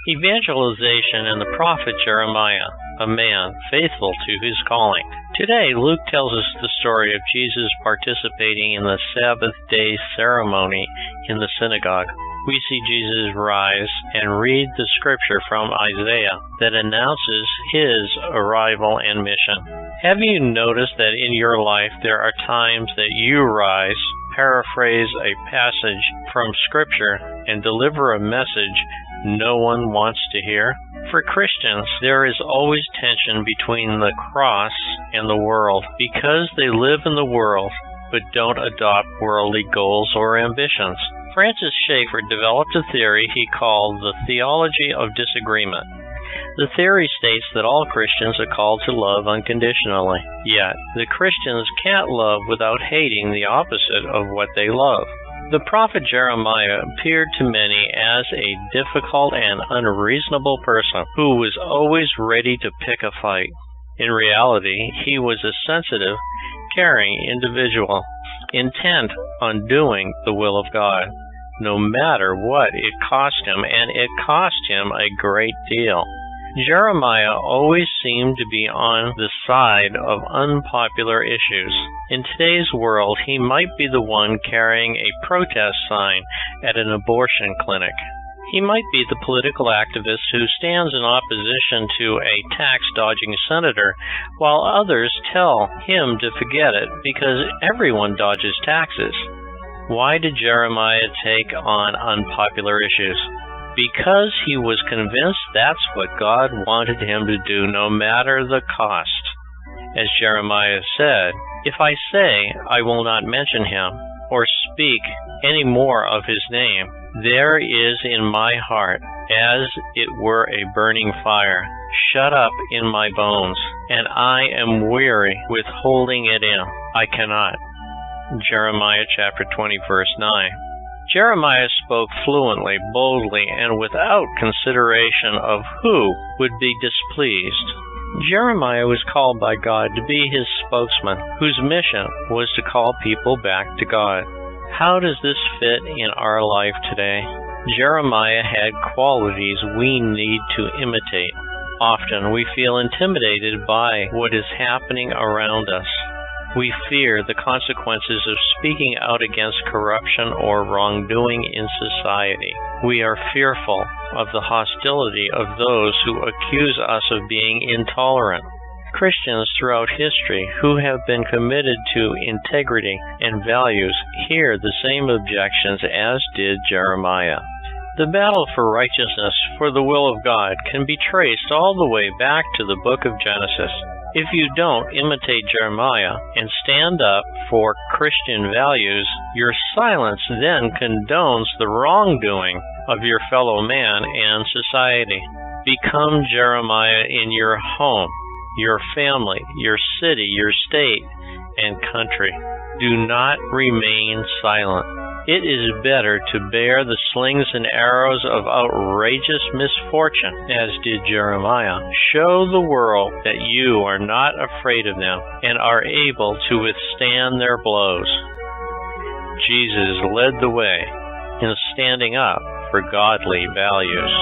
Evangelization and the prophet Jeremiah, a man faithful to his calling. Today, Luke tells us the story of Jesus participating in the Sabbath day ceremony in the synagogue. We see Jesus rise and read the scripture from Isaiah that announces his arrival and mission. Have you noticed that in your life there are times that you rise, paraphrase a passage from scripture, and deliver a message no one wants to hear? For Christians, there is always tension between the cross and the world because they live in the world but don't adopt worldly goals or ambitions. Francis Schaeffer developed a theory he called the theology of disagreement. The theory states that all Christians are called to love unconditionally, yet the Christians can't love without hating the opposite of what they love. The prophet Jeremiah appeared to many as a difficult and unreasonable person who was always ready to pick a fight. In reality, he was a sensitive, caring individual, intent on doing the will of God, no matter what it cost him, and it cost him a great deal. Jeremiah always seemed to be on the side of unpopular issues. In today's world, he might be the one carrying a protest sign at an abortion clinic. He might be the political activist who stands in opposition to a tax-dodging senator, while others tell him to forget it because everyone dodges taxes. Why did Jeremiah take on unpopular issues? Because he was convinced that's what God wanted him to do, no matter the cost. As Jeremiah said, "If I say I will not mention him, or speak any more of his name, there is in my heart, as it were a burning fire, shut up in my bones, and I am weary with holding it in. I cannot." Jeremiah chapter 20, verse 9. Jeremiah spoke fluently, boldly, and without consideration of who would be displeased. Jeremiah was called by God to be his spokesman, whose mission was to call people back to God. How does this fit in our life today? Jeremiah had qualities we need to imitate. Often we feel intimidated by what is happening around us. We fear the consequences of speaking out against corruption or wrongdoing in society. We are fearful of the hostility of those who accuse us of being intolerant. Christians throughout history who have been committed to integrity and values hear the same objections as did Jeremiah. The battle for righteousness, for the will of God, can be traced all the way back to the book of Genesis. If you don't imitate Jeremiah and stand up for Christian values, your silence then condones the wrongdoing of your fellow man and society. Become Jeremiah in your home, your family, your city, your state, and country. Do not remain silent. It is better to bear the slings and arrows of outrageous misfortune, as did Jeremiah. Show the world that you are not afraid of them and are able to withstand their blows. Jesus led the way in standing up for godly values.